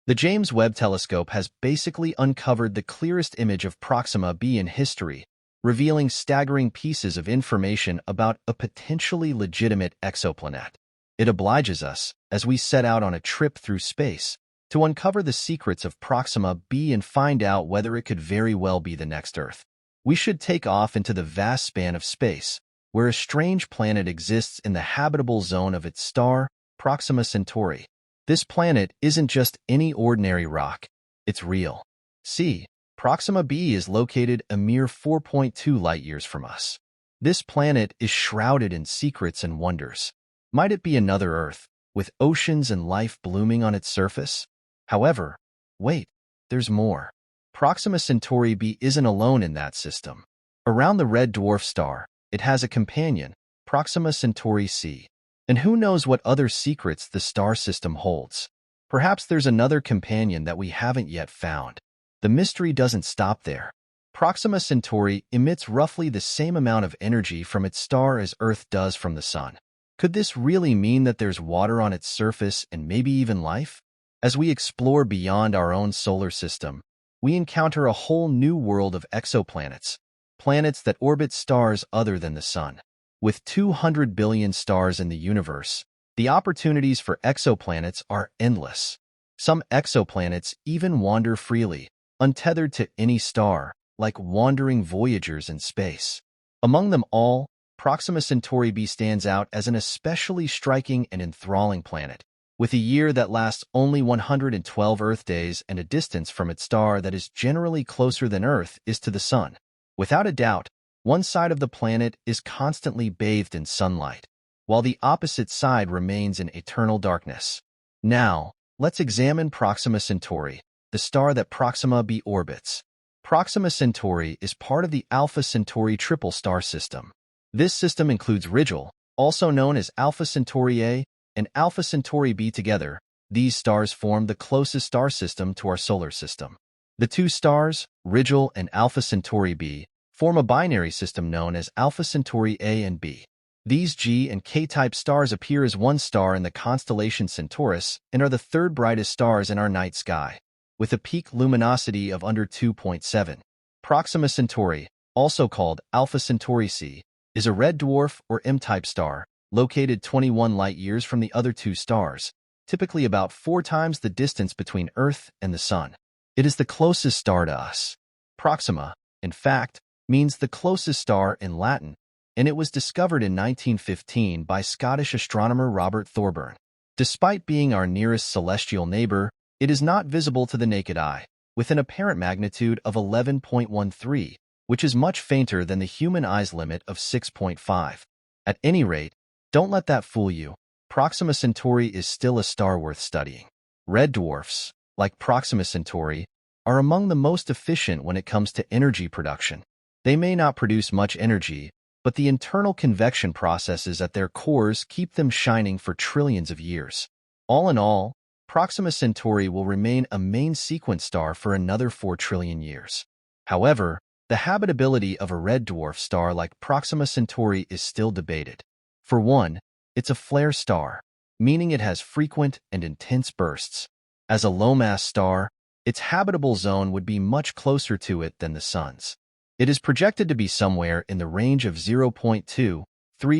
The James Webb Telescope has basically uncovered the clearest image of Proxima B in history, revealing staggering pieces of information about a potentially legitimate exoplanet. It obliges us, as we set out on a trip through space, to uncover the secrets of Proxima B and find out whether it could very well be the next Earth. We should take off into the vast span of space, where a strange planet exists in the habitable zone of its star, Proxima Centauri. This planet isn't just any ordinary rock, it's real. See, Proxima B is located a mere 4.2 light-years from us. This planet is shrouded in secrets and wonders. Might it be another Earth, with oceans and life blooming on its surface? However, wait, there's more. Proxima Centauri B isn't alone in that system. Around the red dwarf star, it has a companion, Proxima Centauri C. And who knows what other secrets the star system holds? Perhaps there's another companion that we haven't yet found. The mystery doesn't stop there. Proxima Centauri emits roughly the same amount of energy from its star as Earth does from the Sun. Could this really mean that there's water on its surface and maybe even life? As we explore beyond our own solar system, we encounter a whole new world of exoplanets, planets that orbit stars other than the Sun. With 200 billion stars in the universe, the opportunities for exoplanets are endless. Some exoplanets even wander freely, untethered to any star, like wandering voyagers in space. Among them all, Proxima Centauri B stands out as an especially striking and enthralling planet, with a year that lasts only 112 Earth days and a distance from its star that is generally closer than Earth is to the Sun. Without a doubt, one side of the planet is constantly bathed in sunlight, while the opposite side remains in eternal darkness. Now, let's examine Proxima Centauri, the star that Proxima B orbits. Proxima Centauri is part of the Alpha Centauri triple star system. This system includes Rigel, also known as Alpha Centauri A, and Alpha Centauri B together. These stars form the closest star system to our solar system. The two stars, Rigel and Alpha Centauri B, form a binary system known as Alpha Centauri A and B. These G and K-type stars appear as one star in the constellation Centaurus and are the third brightest stars in our night sky, with a peak luminosity of under 2.7. Proxima Centauri, also called Alpha Centauri C, is a red dwarf or M-type star, located 21 light-years from the other two stars, typically about 4 times the distance between Earth and the Sun. It is the closest star to us. Proxima, in fact, means the closest star in Latin, and it was discovered in 1915 by Scottish astronomer Robert Thorburn. Despite being our nearest celestial neighbor, it is not visible to the naked eye, with an apparent magnitude of 11.13, which is much fainter than the human eye's limit of 6.5. At any rate, don't let that fool you. Proxima Centauri is still a star worth studying. Red dwarfs, like Proxima Centauri, are among the most efficient when it comes to energy production. They may not produce much energy, but the internal convection processes at their cores keep them shining for trillions of years. All in all, Proxima Centauri will remain a main sequence star for another 4 trillion years. However, the habitability of a red dwarf star like Proxima Centauri is still debated. For one, it's a flare star, meaning it has frequent and intense bursts. As a low-mass star, its habitable zone would be much closer to it than the Sun's. It is projected to be somewhere in the range of 0.23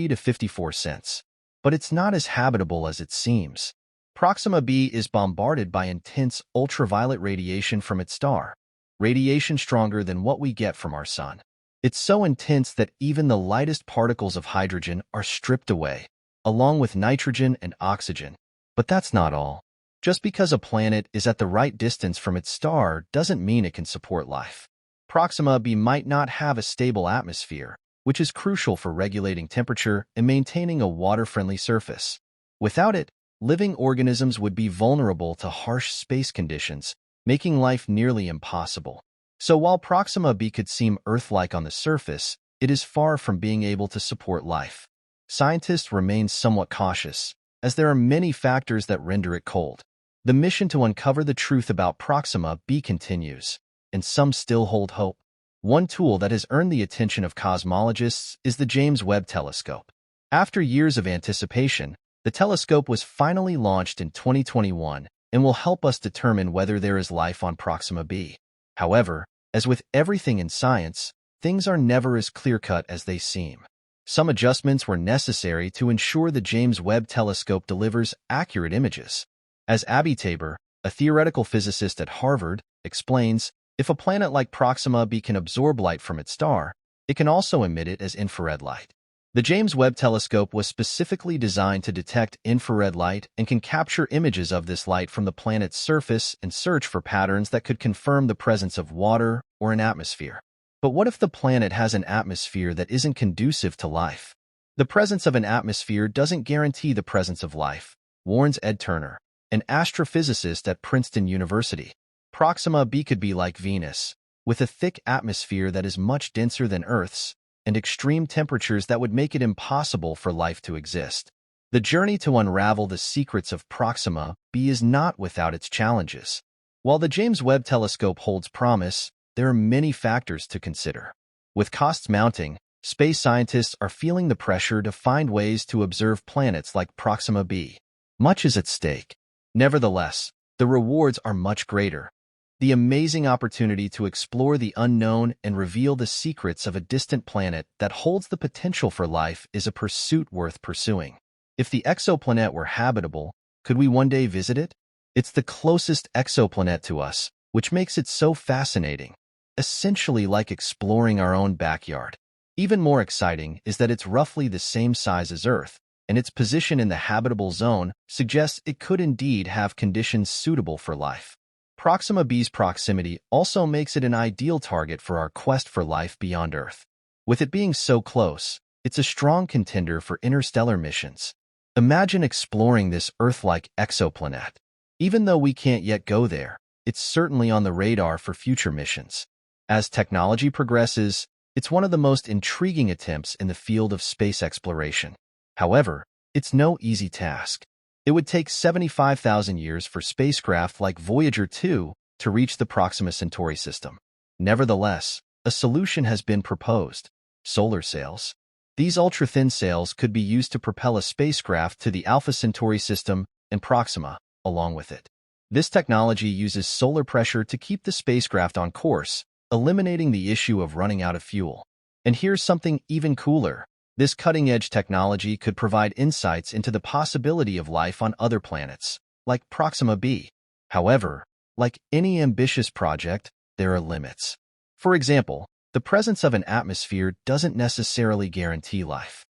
to 54 cents. But it's not as habitable as it seems. Proxima B is bombarded by intense ultraviolet radiation from its star, radiation stronger than what we get from our Sun. It's so intense that even the lightest particles of hydrogen are stripped away, along with nitrogen and oxygen. But that's not all. Just because a planet is at the right distance from its star doesn't mean it can support life. Proxima B might not have a stable atmosphere, which is crucial for regulating temperature and maintaining a water-friendly surface. Without it, living organisms would be vulnerable to harsh space conditions, making life nearly impossible. So while Proxima B could seem Earth-like on the surface, it is far from being able to support life. Scientists remain somewhat cautious, as there are many factors that render it cold. The mission to uncover the truth about Proxima B continues, and some still hold hope. One tool that has earned the attention of cosmologists is the James Webb Telescope. After years of anticipation, the telescope was finally launched in 2021, and will help us determine whether there is life on Proxima B. However, as with everything in science, things are never as clear-cut as they seem. Some adjustments were necessary to ensure the James Webb Telescope delivers accurate images. As Abby Tabor, a theoretical physicist at Harvard, explains, if a planet like Proxima B can absorb light from its star, it can also emit it as infrared light. The James Webb Telescope was specifically designed to detect infrared light and can capture images of this light from the planet's surface and search for patterns that could confirm the presence of water or an atmosphere. But what if the planet has an atmosphere that isn't conducive to life? The presence of an atmosphere doesn't guarantee the presence of life, warns Ed Turner, an astrophysicist at Princeton University. Proxima B could be like Venus, with a thick atmosphere that is much denser than Earth's, and extreme temperatures that would make it impossible for life to exist. The journey to unravel the secrets of Proxima B is not without its challenges. While the James Webb Telescope holds promise, there are many factors to consider. With costs mounting, space scientists are feeling the pressure to find ways to observe planets like Proxima B. Much is at stake. Nevertheless, the rewards are much greater. The amazing opportunity to explore the unknown and reveal the secrets of a distant planet that holds the potential for life is a pursuit worth pursuing. If the exoplanet were habitable, could we one day visit it? It's the closest exoplanet to us, which makes it so fascinating, essentially like exploring our own backyard. Even more exciting is that it's roughly the same size as Earth, and its position in the habitable zone suggests it could indeed have conditions suitable for life. Proxima B's proximity also makes it an ideal target for our quest for life beyond Earth. With it being so close, it's a strong contender for interstellar missions. Imagine exploring this Earth-like exoplanet. Even though we can't yet go there, it's certainly on the radar for future missions. As technology progresses, it's one of the most intriguing attempts in the field of space exploration. However, it's no easy task. It would take 75,000 years for spacecraft like Voyager 2 to reach the Proxima Centauri system. Nevertheless, a solution has been proposed: solar sails. These ultra-thin sails could be used to propel a spacecraft to the Alpha Centauri system and Proxima, along with it. This technology uses solar pressure to keep the spacecraft on course, eliminating the issue of running out of fuel. And here's something even cooler. This cutting-edge technology could provide insights into the possibility of life on other planets, like Proxima B. However, like any ambitious project, there are limits. For example, the presence of an atmosphere doesn't necessarily guarantee life.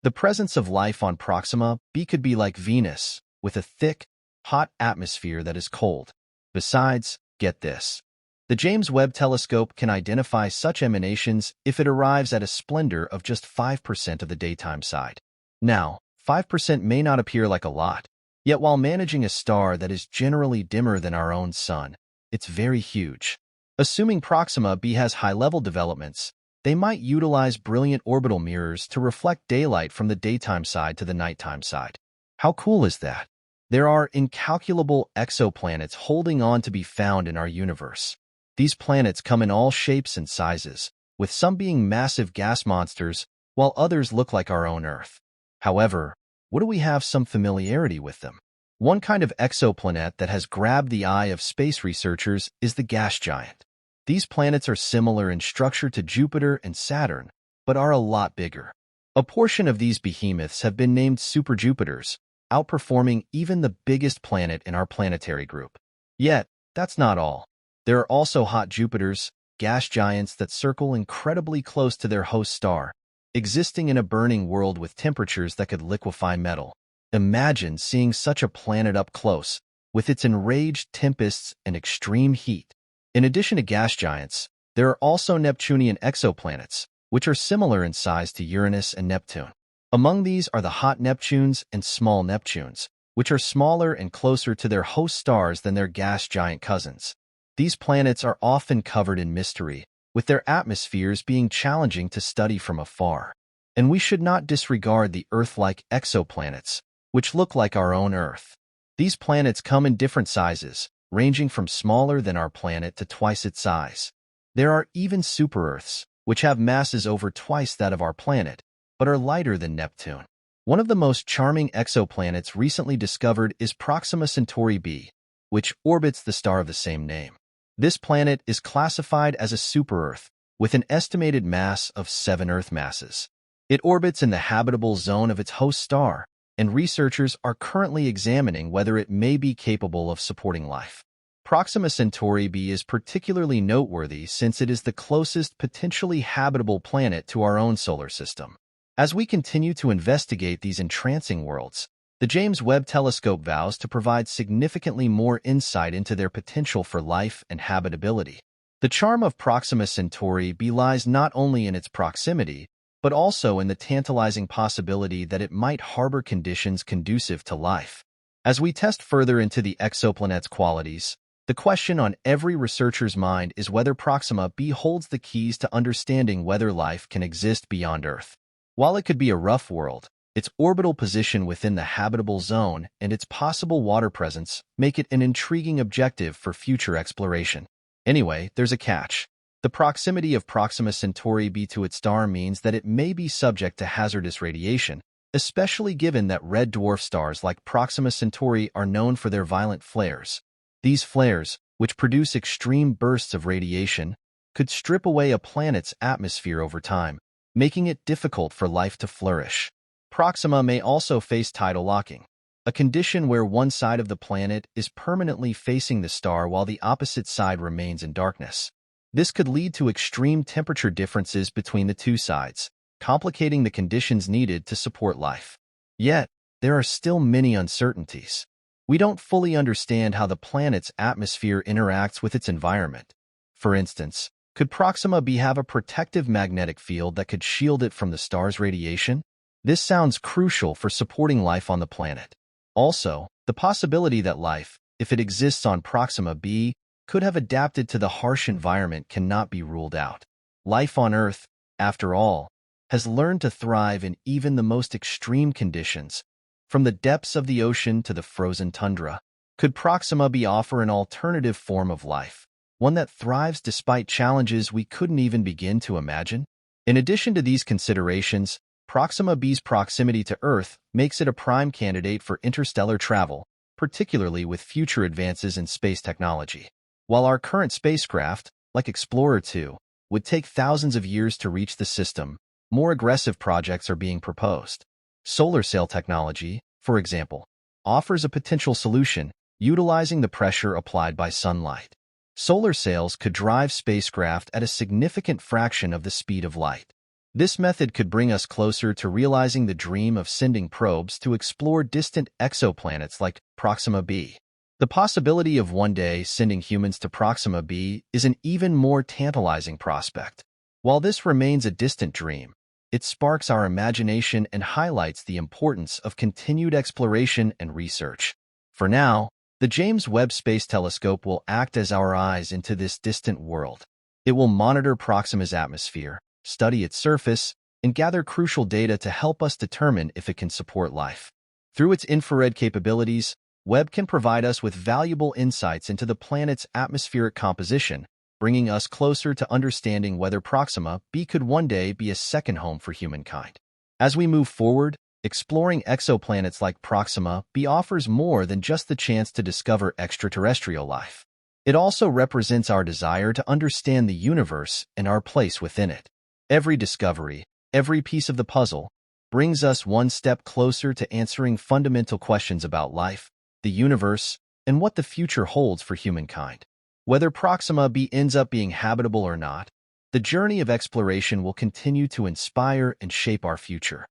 The presence of life on Proxima B could be like Venus, with a thick, hot atmosphere that is cold. Besides, get this. The James Webb Telescope can identify such emanations if it arrives at a splendor of just 5% of the daytime side. Now, 5% may not appear like a lot, yet while managing a star that is generally dimmer than our own sun, it's very huge. Assuming Proxima B has high-level developments, they might utilize brilliant orbital mirrors to reflect daylight from the daytime side to the nighttime side. How cool is that? There are incalculable exoplanets holding on to be found in our universe. These planets come in all shapes and sizes, with some being massive gas monsters, while others look like our own Earth. However, do we have some familiarity with them? One kind of exoplanet that has grabbed the eye of space researchers is the gas giant. These planets are similar in structure to Jupiter and Saturn, but are a lot bigger. A portion of these behemoths have been named superjupiters, outperforming even the biggest planet in our planetary group. Yet, that's not all. There are also hot Jupiters, gas giants that circle incredibly close to their host star, existing in a burning world with temperatures that could liquefy metal. Imagine seeing such a planet up close, with its enraged tempests and extreme heat. In addition to gas giants, there are also Neptunian exoplanets, which are similar in size to Uranus and Neptune. Among these are the hot Neptunes and small Neptunes, which are smaller and closer to their host stars than their gas giant cousins. These planets are often covered in mystery, with their atmospheres being challenging to study from afar. And we should not disregard the Earth-like exoplanets, which look like our own Earth. These planets come in different sizes, ranging from smaller than our planet to twice its size. There are even super-Earths, which have masses over twice that of our planet, but are lighter than Neptune. One of the most charming exoplanets recently discovered is Proxima Centauri b, which orbits the star of the same name. This planet is classified as a super-Earth, with an estimated mass of 7 Earth masses. It orbits in the habitable zone of its host star, and researchers are currently examining whether it may be capable of supporting life. Proxima Centauri b is particularly noteworthy since it is the closest potentially habitable planet to our own solar system. As we continue to investigate these entrancing worlds, the James Webb Telescope vows to provide significantly more insight into their potential for life and habitability. The charm of Proxima Centauri b lies not only in its proximity, but also in the tantalizing possibility that it might harbor conditions conducive to life. As we test further into the exoplanet's qualities, the question on every researcher's mind is whether Proxima b holds the keys to understanding whether life can exist beyond Earth. While it could be a rough world, its orbital position within the habitable zone and its possible water presence make it an intriguing objective for future exploration. Anyway, there's a catch. The proximity of Proxima Centauri b to its star means that it may be subject to hazardous radiation, especially given that red dwarf stars like Proxima Centauri are known for their violent flares. These flares, which produce extreme bursts of radiation, could strip away a planet's atmosphere over time, making it difficult for life to flourish. Proxima may also face tidal locking, a condition where one side of the planet is permanently facing the star while the opposite side remains in darkness. This could lead to extreme temperature differences between the two sides, complicating the conditions needed to support life. Yet, there are still many uncertainties. We don't fully understand how the planet's atmosphere interacts with its environment. For instance, could Proxima b have a protective magnetic field that could shield it from the star's radiation? This sounds crucial for supporting life on the planet. Also, the possibility that life, if it exists on Proxima b, could have adapted to the harsh environment cannot be ruled out. Life on Earth, after all, has learned to thrive in even the most extreme conditions, from the depths of the ocean to the frozen tundra. Could Proxima b offer an alternative form of life, one that thrives despite challenges we couldn't even begin to imagine? In addition to these considerations, Proxima b's proximity to Earth makes it a prime candidate for interstellar travel, particularly with future advances in space technology. While our current spacecraft, like Explorer 2, would take thousands of years to reach the system, more aggressive projects are being proposed. Solar sail technology, for example, offers a potential solution utilizing the pressure applied by sunlight. Solar sails could drive spacecraft at a significant fraction of the speed of light. This method could bring us closer to realizing the dream of sending probes to explore distant exoplanets like Proxima b. The possibility of one day sending humans to Proxima b is an even more tantalizing prospect. While this remains a distant dream, it sparks our imagination and highlights the importance of continued exploration and research. For now, the James Webb Space Telescope will act as our eyes into this distant world. It will monitor Proxima's atmosphere, study its surface, and gather crucial data to help us determine if it can support life. Through its infrared capabilities, Webb can provide us with valuable insights into the planet's atmospheric composition, bringing us closer to understanding whether Proxima b could one day be a second home for humankind. As we move forward, exploring exoplanets like Proxima b offers more than just the chance to discover extraterrestrial life. It also represents our desire to understand the universe and our place within it. Every discovery, every piece of the puzzle, brings us one step closer to answering fundamental questions about life, the universe, and what the future holds for humankind. Whether Proxima b ends up being habitable or not, the journey of exploration will continue to inspire and shape our future.